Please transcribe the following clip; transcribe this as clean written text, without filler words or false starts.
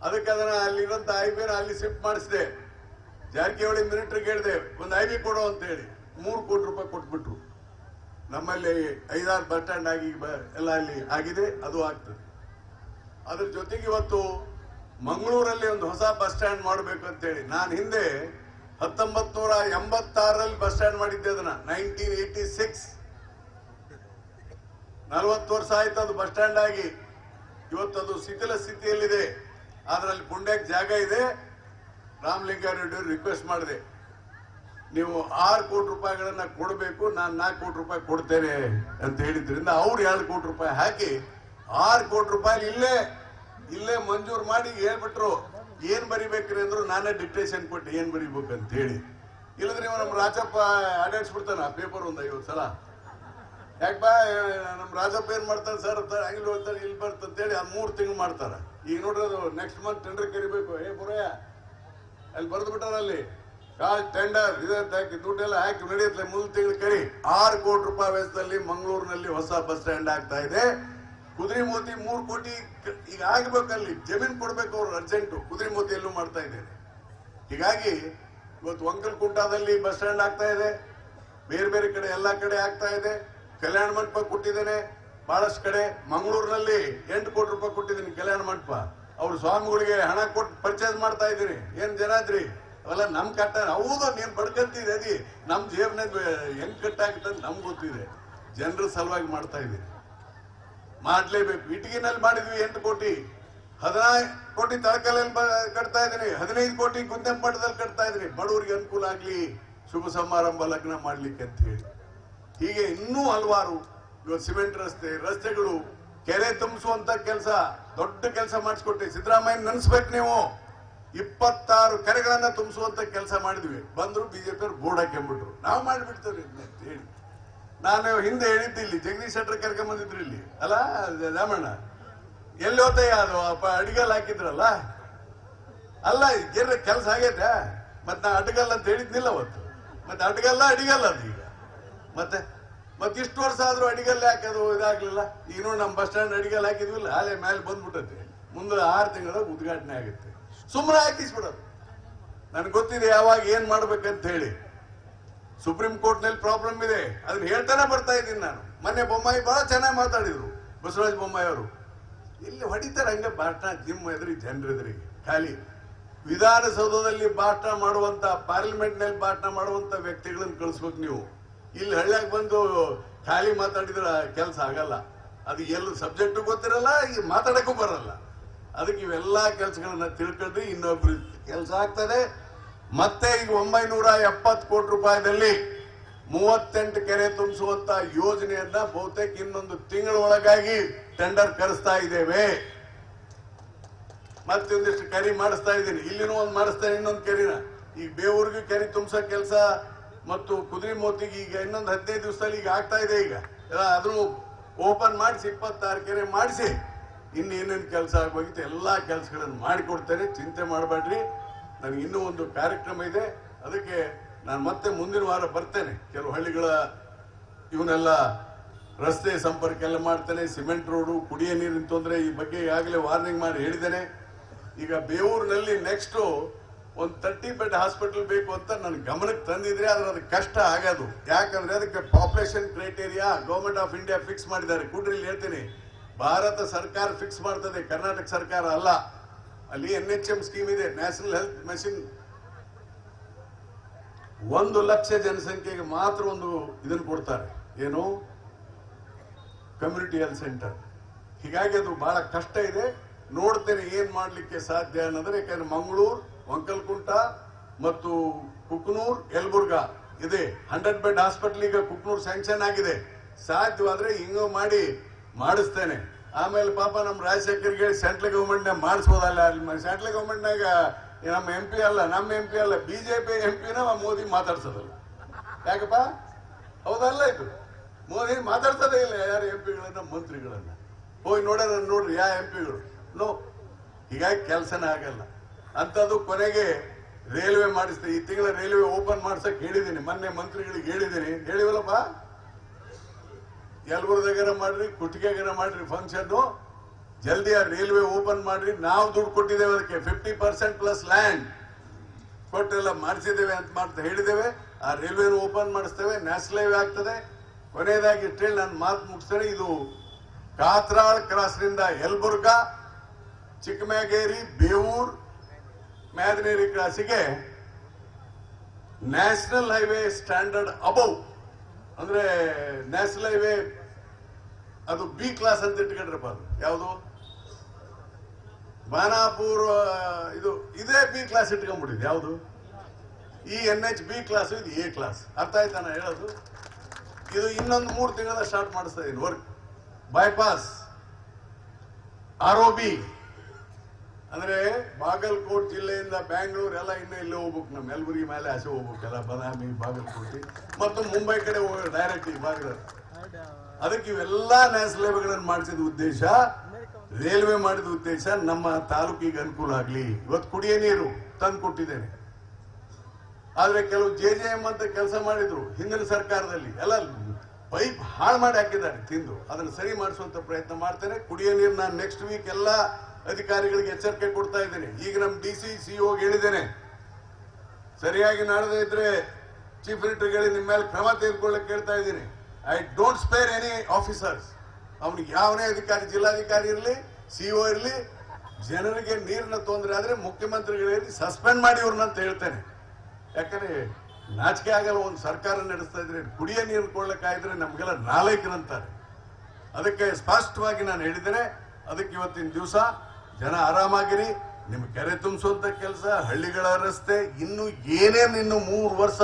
ಅದಕ್ಕೆ ಅದನ್ನ ಅಲ್ಲಿರುವಂತ ಐಬಿನ ಅಲ್ಲಿ ಶಿಫ್ಟ್ ಮಾಡಿಸಿದೆ. ಜಾರಕಿಹೊಳಿ ಮಿನಿಸ್ಟರ್ ಹೇಳಿದೆ ಒಂದು ಐಬಿ ಕೊಡು ಅಂತ ಹೇಳಿ 3 ಕೋಟಿ ರೂಪಾಯಿ ಕೊಟ್ಬಿಟ್ರು. ನಮ್ಮಲ್ಲಿ 5-6 ಬಸ್ ಸ್ಟ್ಯಾಂಡ್ ಆಗಿ ಎಲ್ಲ ಅಲ್ಲಿ ಆಗಿದೆ, ಅದು ಆಗ್ತದೆ. ಅದ್ರ ಜೊತೆಗೆ ಇವತ್ತು ಮಂಗಳೂರಲ್ಲಿ ಒಂದು ಹೊಸ ಬಸ್ ಸ್ಟ್ಯಾಂಡ್ ಮಾಡಬೇಕು ಅಂತ ಹೇಳಿ ನಾನು ಹಿಂದೆ 1986ರಲ್ಲಿ ಬಸ್ ಸ್ಟ್ಯಾಂಡ್ ಮಾಡಿದ್ದೆ. ಅದನ್ನ 1986 40 ವರ್ಷ ಆಯ್ತು ಅದು ಬಸ್ ಸ್ಟ್ಯಾಂಡ್ ಆಗಿ. ಇವತ್ತು ಅದು ಶಿಥಿಲ ಸ್ಥಿತಿಯಲ್ಲಿದೆ. ಅದರಲ್ಲಿ ಪುಣ್ಯಕ್ಕೆ ಜಾಗ ಇದೆ. ರಾಮಲಿಂಗಾರೆಡ್ಡಿ ರಿಕ್ವೆಸ್ಟ್ ಮಾಡಿದೆ, ನೀವು 6 ಕೋಟಿ ರೂಪಾಯಿಗಳನ್ನ ಕೊಡಬೇಕು, ನಾನು 4 ಕೋಟಿ ರೂಪಾಯಿ ಕೊಡ್ತೇನೆ ಅಂತ ಹೇಳಿದ್ರಿಂದ ಅವ್ರು 2 ಕೋಟಿ ರೂಪಾಯಿ ಹಾಕಿ 6 ಕೋಟಿ ರೂಪಾಯಿ ಇಲ್ಲೇ ಮಂಜೂರು ಮಾಡಿ ಹೇಳ್ಬಿಟ್ರು. ಏನ್ ಬರಿಬೇಕ್ರಿ ಅಂದ್ರು ನಾನೇ ಡಿಕ್ಟೇಷನ್ ಕೊಟ್ಟು ಏನ್ ಬರಿಬೇಕು ಅಂತ ಹೇಳಿ. ಇಲ್ಲದ್ರೆ ನೀವು ನಮ್ಮ ರಾಜಪ್ಪ ಆಡಾಡ್ಸ್ಬಿಡ್ತಾನ ಆ ಪೇಪರ್ ಒಂದು 50 ಸಲ. ಯಾಕಪ್ಪ ನಮ್ ರಾಜಪ್ಪ ಏನ್ ಮಾಡ್ತಾರೆ ಸರ್ ಹಂಗಿಲ್ ಹೋಗ್ತಾರೆ ಇಲ್ಲಿ ಬರ್ತಂತೇಳಿ 3 ತಿಂಗಳು ಮಾಡ್ತಾರ. ಈಗ ನೋಡ್ರಿ ಅದು ನೆಕ್ಸ್ಟ್ ಮಂತ್ ಟೆಂಡರ್ ಕರಿಬೇಕು. ಬುರಯ್ಯ ಅಲ್ಲಿ ಬರೆದು ಬಿಟ್ಟಾರ, ಅಲ್ಲಿ ಟೆಂಡರ್ ಇದಂತ ಹಾಕಿ ದುಡ್ಡೆಲ್ಲ ಹಾಕಿ ನಡೆಯುತ್ತೆ. 3 ತಿಂಗಳು ಕರಿ 6 ಕೋಟಿ ರೂಪಾಯಿ ವೆಚ್ಚದಲ್ಲಿ ಮಂಗಳೂರಿನಲ್ಲಿ ಹೊಸ ಬಸ್ ಸ್ಟ್ಯಾಂಡ್ ಆಗ್ತಾ ಇದೆ. ಕುದುರೆಮೋತಿ 3 ಕೋಟಿ ಈಗ ಆಗ್ಬೇಕಲ್ಲಿ ಜಮೀನ್ ಕೊಡ್ಬೇಕು ಅವ್ರು ಅರ್ಜೆಂಟು. ಕುದುರೆಮೋತಿಯಲ್ಲೂ ಮಾಡ್ತಾ ಇದ್ದೇನೆ. ಹೀಗಾಗಿ ಇವತ್ತು ವಂಕಲಕುಂಟದಲ್ಲಿ ಬಸ್ ಸ್ಟ್ಯಾಂಡ್ ಆಗ್ತಾ ಇದೆ, ಬೇರೆ ಬೇರೆ ಕಡೆ ಎಲ್ಲಾ ಕಡೆ ಆಗ್ತಾ ಇದೆ. ಕಲ್ಯಾಣ ಮಂಟಪ ಕೊಟ್ಟಿದ್ದೇನೆ ಬಹಳಷ್ಟು ಕಡೆ. ಮಂಗಳೂರಿನಲ್ಲಿ 8 ಕೋಟಿ ರೂಪಾಯಿ ಕೊಟ್ಟಿದ್ದೀನಿ ಕಲ್ಯಾಣ ಮಂಟಪ. ಅವ್ರು ಸ್ವಾಮಿಗಳಿಗೆ ಹಣ ಕೊಟ್ಟು ಪರ್ಚೇಸ್ ಮಾಡ್ತಾ ಇದ್ದೀನಿ. ಏನ್ ಜನ ಇದ್ರಿ ಅವೆಲ್ಲ ನಮ್ ಕಟ್ಟ. ಹೌದು ನೀನ್ ಬಡ್ಕಂತಿದೆ ಅದಿ ನಮ್ ಜೇಬ್ನ ಹೆಂಗ್ ಕಟ್ಟಾಗುತ್ತೆ ನಮ್ಗೆ ಗೊತ್ತಿದೆ. ಜನರ ಸಲುವಾಗಿ ಮಾಡ್ತಾ ಇದ್ದೀನಿ, ಮಾಡ್ಲೇಬೇಕು. ಇಟಗಿನಲ್ಲಿ ಮಾಡಿದ್ವಿ 8 ಕೋಟಿ, 16 ಕೋಟಿ ತಳಕಲಲ್ಲಿ ಕಟ್ತಾ ಇದ್ದೀನಿ, 15 ಕೋಟಿ ಗುಂದೆಂಪಟ್ಟದಲ್ಲಿ ಕಟ್ತಾ ಇದ್ದೀನಿ. ಬಡವರಿಗೆ ಅನುಕೂಲ ಆಗ್ಲಿ, ಶುಭ ಸಮಾರಂಭ ಲಗ್ನ ಮಾಡ್ಲಿಕ್ಕೆ ಅಂತ ಹೇಳಿ. ಹೀಗೆ ಇನ್ನೂ ಹಲವಾರು ಇವತ್ತು ಸಿಮೆಂಟ್ ರಸ್ತೆಗಳು, ಕೆರೆ ತುಂಬಿಸುವಂತ ಕೆಲಸ, ದೊಡ್ಡ ಕೆಲಸ ಮಾಡಿಸ್ಕೊಟ್ಟಿ. ಸಿದ್ದರಾಮಯ್ಯ ನೆನ್ಸ್ಬೇಕು ನೀವು. 26 ಕೆರೆಗಳನ್ನ ತುಂಬಿಸುವಂತ ಕೆಲಸ ಮಾಡಿದ್ವಿ. ಬಂದ್ರು ಬಿಜೆಪಿ ಬೋರ್ಡ್ ಹಾಕೊಂಡ್ಬಿಟ್ರು. ನಾವು ಮಾಡಿಬಿಡ್ತೇವೆ ಅಂತ ಹೇಳಿ. ನಾನು ಹಿಂದೆ ಹೇಳಿದ್ದಿಲ್ಲಿ ಜಗದೀಶ್ ಶೆಟ್ಟರ್ ಕರ್ಕೊಂಡ್ ಬಂದಿದ್ರು ಇಲ್ಲಿ ಅಲ್ಲ ರಾಮಣ್ಣ, ಎಲ್ಲಿ ಹೋತಯ್ಯ ಅದು ಅಡಿಗಲ್ ಹಾಕಿದ್ರಲ್ಲ ಅಲ್ಲ. ಕೆಲಸ ಆಗೈತೆ ಮತ್ತೆ ನಾ ಅಡ್ಗಲ್ಲ ಅಂತ ಹೇಳಿದ್ನಿಲ್ಲ ಅವತ್ತು. ಮತ್ತೆ ಅಡ್ಗಲ್ಲ ಅದು ಈಗ ಮತ್ತೆ ಇಷ್ಟು ವರ್ಷ ಆದ್ರೂ ಅಡಿಗಲ್ಲೇ ಹಾಕೋದು ಇದಾಗ್ಲಿಲ್ಲ. ಈಗ ನೋಡಿ ನಮ್ಮ ಬಸ್ ಸ್ಟ್ಯಾಂಡ್ ಅಡಿಗಲ್ ಹಾಕಿದ್ವಿಲ್ಲ, ಅಲ್ಲೇ ಮೇಲೆ ಬಂದ್ಬಿಟ್ಟೈತೆ. ಮುಂದೆ 6 ತಿಂಗಳ ಉದ್ಘಾಟನೆ ಆಗುತ್ತೆ. ಸುಮ್ಮನೆ ಹಾಕಿಸ್ಬಿಡೋದು. ನನ್ಗೆ ಗೊತ್ತಿದೆ ಯಾವಾಗ ಏನ್ ಮಾಡ್ಬೇಕಂತ ಹೇಳಿ. ಸುಪ್ರೀಂ ಕೋರ್ಟ್ ನಲ್ಲಿ ಪ್ರಾಬ್ಲಮ್ ಇದೆ, ಅದನ್ನ ಹೇಳ್ತಾನೆ ಬರ್ತಾ ಇದ್ದೀನಿ ನಾನು. ಮೊನ್ನೆ ಬೊಮ್ಮಾಯಿ ಬಹಳ ಚೆನ್ನಾಗಿ ಮಾತಾಡಿದ್ರು, ಬಸವರಾಜ ಬೊಮ್ಮಾಯಿ ಅವರು. ಇಲ್ಲಿ ಹೊಡಿತಾರೆ ಹಂಗೆ ಭಾಷಣ ಜಿಮ್ ಎದುರಿಗೆ, ಜನರ ಎದುರಿಗೆ. ಖಾಲಿ ವಿಧಾನಸೌಧದಲ್ಲಿ ಭಾಷಣ ಮಾಡುವಂತ, ಪಾರ್ಲಿಮೆಂಟ್ ನಲ್ಲಿ ಭಾಷಣ ಮಾಡುವಂತ ವ್ಯಕ್ತಿಗಳನ್ನ ಕಳಿಸ್ಬೇಕು ನೀವು. ಇಲ್ಲಿ ಹಳ್ಳಿಯಾಗ ಬಂದು ಖಾಲಿ ಮಾತಾಡಿದ್ರೆ ಕೆಲಸ ಆಗಲ್ಲ. ಅದು ಎಲ್ಲ ಸಬ್ಜೆಕ್ಟ್ ಗೊತ್ತಿರಲ್ಲ, ಈಗ ಮಾತಾಡಕ್ಕೂ ಬರಲ್ಲ. ಅದಕ್ಕೆ ಇವೆಲ್ಲಾ ಕೆಲಸಗಳನ್ನ ತಿಳ್ಕೊಂಡ್ರೆ ಇನ್ನೊಬ್ರು ಕೆಲಸ ಆಗ್ತದೆ. ಮತ್ತೆ ಈಗ 970 ಕೋಟಿ ರೂಪಾಯಿದಲ್ಲಿ 38 ಕೆರೆ ತುಂಬಿಸುವಂತ ಯೋಜನೆಯನ್ನ ಬಹುತೇಕ ಇನ್ನೊಂದು ತಿಂಗಳ ಒಳಗಾಗಿ ಟೆಂಡರ್ ಕರೆಸ್ತಾ ಇದ್ದೇವೆ. ಮತ್ತೆ ಒಂದಿಷ್ಟು ಕೆರೆ ಮಾಡಿಸ್ತಾ ಇದ್ದೀನಿ. ಇಲ್ಲಿನೂ ಒಂದು ಮಾಡಿಸ್ತಾ ಇನ್ನೊಂದು ಕೆರೆನ. ಈಗ ಬೇವೂರಿಗೆ ಕೆರೆ ತುಂಬಿಸೋ ಕೆಲಸ ಮತ್ತು ಕುದುರೆಮೋತಿಗೆ ಈಗ ಇನ್ನೊಂದು 15 ದಿವಸದಲ್ಲಿ ಈಗ ಆಗ್ತಾ ಇದೆ. ಈಗ ಅದನ್ನು ಓಪನ್ ಮಾಡಿಸಿ 26 ಕೆರೆ ಮಾಡಿಸಿ ಇನ್ನೇನೇನು ಕೆಲಸ ಆಗೋಗಿತ್ತು ಎಲ್ಲಾ ಕೆಲಸಗಳನ್ನು ಮಾಡಿಕೊಡ್ತೇನೆ. ಚಿಂತೆ ಮಾಡಬೇಡ್ರಿ. ನನಗೆ ಇನ್ನೂ ಒಂದು ಕಾರ್ಯಕ್ರಮ ಇದೆ, ಅದಕ್ಕೆ ನಾನು ಮತ್ತೆ ಮುಂದಿನ ವಾರ ಬರ್ತೇನೆ. ಕೆಲವು ಹಳ್ಳಿಗಳ ಇವನ್ನೆಲ್ಲ ರಸ್ತೆ ಸಂಪರ್ಕ ಎಲ್ಲ ಮಾಡ್ತೇನೆ. ಸಿಮೆಂಟ್ ರೋಡು, ಕುಡಿಯ ನೀರಿನ ತೊಂದರೆ ಈ ಬಗ್ಗೆ ಈಗಾಗಲೇ ವಾರ್ನಿಂಗ್ ಮಾಡಿ ಹೇಳಿದ್ದೇನೆ. ಈಗ ಬೇವೂರಿನಲ್ಲಿ ನೆಕ್ಸ್ಟ್ ಒಂದು 30 ಬೆಡ್ ಹಾಸ್ಪಿಟಲ್ ಬೇಕು ಅಂತ ನನ್ನ ಗಮನಕ್ಕೆ ತಂದಿದ್ರೆ ಆದ್ರೆ ಅದಕ್ಕೆ ಕಷ್ಟ ಆಗೋದು. ಯಾಕಂದ್ರೆ ಅದಕ್ಕೆ population criteria government of India fix ಮಾಡಿದ್ದಾರೆ. ಕೂಡ್ರಿ ಹೇಳ್ತೀನಿ, ಭಾರತ ಸರ್ಕಾರ ಫಿಕ್ಸ್ ಮಾಡ್ತದೆ, ಕರ್ನಾಟಕ ಸರ್ಕಾರ ಅಲ್ಲ. ಅಲ್ಲಿ NHM ಸ್ಕೀಮ್ ಇದೆ, ನ್ಯಾಷನಲ್ ಹೆಲ್ತ್ ಮಿಷನ್. 1 ಲಕ್ಷ ಜನಸಂಖ್ಯೆಗೆ ಮಾತ್ರ ಒಂದು ಇದನ್ನು ಕೊಡ್ತಾರೆ, ಏನು ಕಮ್ಯುನಿಟಿ ಹೆಲ್ತ್ ಸೆಂಟರ್. ಹೀಗಾಗಿ ಅದು ಬಹಳ ಕಷ್ಟ ಇದೆ. ನೋಡ್ತೇನೆ ಏನ್ ಮಾಡ್ಲಿಕ್ಕೆ ಸಾಧ್ಯ ಅನ್ನೋದ್ರೆ. ಯಾಕಂದ್ರೆ ಮಂಗಳೂರು, ವಂಕಲಕುಂಟ ಮತ್ತು ಕುಕ್ನೂರ್, ಯಲಬುರ್ಗಾ ಇದೆ 100 ಬೆಡ್ ಹಾಸ್ಪಿಟಲ್. ಈಗ ಕುಕ್ನೂರ್ ಸ್ಯಾಂಕ್ಷನ್ ಆಗಿದೆ. ಸಾಧ್ಯವಾದ್ರೆ ಹಿಂಗ ಮಾಡಿಸ್ತೇನೆ. ಆಮೇಲೆ ಪಾಪ ನಮ್ಮ ರಾಜಶೇಖರ್ಗೆ ಸೆಂಟ್ರಲ್ ಗವರ್ಮೆಂಟ್ ನಾಗ ಮಾಡಿಸ್ಬೋದಲ್ಲ. ಅಲ್ಲಿ ಸೆಂಟ್ರಲ್ ಗವರ್ಮೆಂಟ್ ನಾಗ ನಮ್ಮ MP ಅಲ್ಲ, ನಮ್ಮ MP ಅಲ್ಲ, BJP MP ಮೋದಿ ಮಾತಾಡ್ಸೋದಲ್ಲ. ಯಾಕಪ್ಪ ಹೌದಲ್ಲ? ಇದು ಮೋದಿ ಮಾತಾಡ್ಸೋದೇ ಇಲ್ಲ ಯಾರು MP ಗಳನ್ನ, ಮಂತ್ರಿಗಳನ್ನ. ಹೋಗಿ ನೋಡ್ರಿ ಯಾವ MP ಗಳು ನೋ. ಹೀಗಾಗಿ ಕೆಲಸನೇ ಆಗಲ್ಲ ಅಂತದ್ದು. ಕೊನೆಗೆ ರೈಲ್ವೆ ಮಾಡಿಸ್ತೆ. ಈ ತಿಂಗಳ ರೈಲ್ವೆ ಓಪನ್ ಮಾಡ್ಸಕ್ ಹೇಳಿದ್ದೀನಿ, ಮೊನ್ನೆ ಮಂತ್ರಿಗಳಿಗೆ ಹೇಳಿದ್ದೀನಿ. ಹೇಳಿವಲ್ಲಪ್ಪ, ಯಲಬುರ್ಗಾರ ಮಾಡ್ರಿ, ಕುಟ್ಟಿಗೆಗಾರ ಮಾಡ್ರಿ ಫಂಕ್ಷನ್. ಜಲ್ದಿ ಆ ರೈಲ್ವೆ ಓಪನ್ ಮಾಡ್ರಿ. ನಾವು ದುಡ್ಡು ಕೊಟ್ಟಿದ್ದೇವೆ ಅದಕ್ಕೆ 50% ಪ್ಲಸ್ ಲ್ಯಾಂಡ್ ಕೊಟ್ಟೆಲ್ಲ ಮಾಡಿಸಿದ್ದೇವೆ ಅಂತ ಹೇಳಿದ್ದೇವೆ. ಆ ರೈಲ್ವೆ ಓಪನ್ ಮಾಡಿಸ್ತೇವೆ, ನ್ಯಾಷನಲ್ ಹೈವೇ ಆಗ್ತದೆ. ಕೊನೆಯದಾಗಿ ಇಷ್ಟೇಳಿ ನಾನು ಮಾತು ಮುಗಿಸ್ತೇನೆ. ಇದು ಕಾತ್ರಾಳ್ ಕ್ರಾಸ್ನಿಂದ ಯಲಬುರ್ಗಾ, ಚಿಕ್ಕಮೇಗೇರಿ, ಬೇವೂರ್, ಮ್ಯಾದನೇರಿ ಕ್ರಾಸಿಗೆ ನ್ಯಾಷನಲ್ ಹೈವೇ ಸ್ಟ್ಯಾಂಡರ್ಡ್ ಅಬೌವ್ ಅಂದ್ರೆ ನ್ಯಾಷನಲ್ ಹೈವೇ ಅದು ಬಿ ಕ್ಲಾಸ್ ಅಂತ ಇಟ್ಕೊಂಡ್ರಪ್ಪ. ಅದು ಯಾವುದು ಬಾನಾಪುರ್ ಇದು ಇದೇ ಬಿ ಕ್ಲಾಸ್ ಇಟ್ಕೊಂಡ್ಬಿಟ್ಟಿದೆ. ಯಾವುದು ಈ NH ಬಿ ಕ್ಲಾಸ್, ಇದು ಎ ಕ್ಲಾಸ್. ಅರ್ಥ ಆಯ್ತಾ ನಾ ಹೇಳೋದು? ಇದು ಇನ್ನೊಂದು 3 ತಿಂಗಳ ಸ್ಟಾರ್ಟ್ ಮಾಡಿಸ್ತಾ ಇದೀನಿ ವರ್ಕ್. ಬೈಪಾಸ್ ROB ಅಂದ್ರೆ ಬಾಗಲಕೋಟ್ ಜಿಲ್ಲೆಯಿಂದ ಬ್ಯಾಂಗ್ಳೂರ್ ಎಲ್ಲ ಇನ್ನೂ ಇಲ್ಲೇ ಹೋಗ್ಬೇಕು. ನಮ್ಮ ಯಲಬುರ್ಗಿ ಮೇಲೆ ಆಸೆ ಹೋಗ್ಬೇಕೆಲ್ಲ, ಬದಾಮಿ, ಬಾಗಲಕೋಟೆ ಮತ್ತು ಮುಂಬೈ ಕಡೆ ಡೈರೆಕ್ಟ್ ಈ ಭಾಗದಲ್ಲಿ. ಅದಕ್ಕೆ ಇವೆಲ್ಲ ನ್ಯಾಷನಲ್ ಹೈವೇಗಳನ್ನು ಮಾಡಿಸಿದ ಉದ್ದೇಶ, ರೈಲ್ವೆ ಮಾಡಿದ ಉದ್ದೇಶ ನಮ್ಮ ತಾಲೂಕಿಗೆ ಅನುಕೂಲ ಆಗಲಿ. ಇವತ್ತು ಕುಡಿಯೋ ನೀರು ತಂದು ಕೊಟ್ಟಿದ್ದೇನೆ. ಆದ್ರೆ ಕೆಲವು JJM ಅಂತ ಕೆಲಸ ಮಾಡಿದ್ರು ಹಿಂದಿನ ಸರ್ಕಾರದಲ್ಲಿ, ಎಲ್ಲ ಪೈಪ್ ಹಾಳು ಮಾಡಿ ಹಾಕಿದ್ದಾರೆ ತಿಂದು. ಅದನ್ನು ಸರಿ ಮಾಡಿಸುವಂತ ಪ್ರಯತ್ನ ಮಾಡ್ತೇನೆ. ಕುಡಿಯೋ ನೀರು ನಾನು ನೆಕ್ಸ್ಟ್ ವೀಕ್ ಎಲ್ಲ ಅಧಿಕಾರಿಗಳಿಗೆ ಎಚ್ಚರಿಕೆ ಕೊಡ್ತಾ ಇದ್ದೇನೆ. ಈಗ ನಮ್ಮ DC CO ಹೇಳಿದ್ದೇನೆ, ಸರಿಯಾಗಿ ನಡೆದೇ ಇದ್ರೆ ಚೀಫ್ ಮಿನಿಸ್ಟರ್ಗಳಿಗೆ ನಿಮ್ಮ ಮೇಲೆ ಕ್ರಮ ತೆಗೆದುಕೊಳ್ಳಕ್ಕೆ ಕೇಳ್ತಾ ಇದ್ದೀನಿ. I don't spare any officers. ಅವನಿಗೆ ಯಾವನೇ ಅಧಿಕಾರಿ, ಜಿಲ್ಲಾಧಿಕಾರಿ ಇರಲಿ, CO ಇರಲಿ, ಜನರಿಗೆ ನೀರಿನ ತೊಂದರೆ ಆದ್ರೆ ಮುಖ್ಯಮಂತ್ರಿಗಳಿಗೆ ಸಸ್ಪೆಂಡ್ ಮಾಡಿ ಇವ್ರನ್ನಂತ ಹೇಳ್ತೇನೆ. ಯಾಕಂದ್ರೆ ನಾಚಿಕೆ ಆಗಲ್ಲ. ಒಂದು ಸರ್ಕಾರ ನಡೆಸ್ತಾ ಇದ್ರೆ ಕುಡಿಯೋ ನೀರು ಕೊಳ್ಳಕ್ಕಾಗಿದ್ರೆ ನಮ್ಗೆಲ್ಲ ನಾಲೈಕರಂತಾರೆ. ಅದಕ್ಕೆ ಸ್ಪಷ್ಟವಾಗಿ ನಾನು ಹೇಳಿದ್ದೇನೆ. ಅದಕ್ಕೆ ಇವತ್ತಿನ ದಿವಸ ಜನ ಆರಾಮಾಗಿರಿ. ನಿಮ್ ಕೆರೆ ತುಂಬಿಸುವಂತ ಕೆಲಸ, ಹಳ್ಳಿಗಳ ರಸ್ತೆ, ಇನ್ನು ಏನೇನು ಇನ್ನು 3 ವರ್ಷ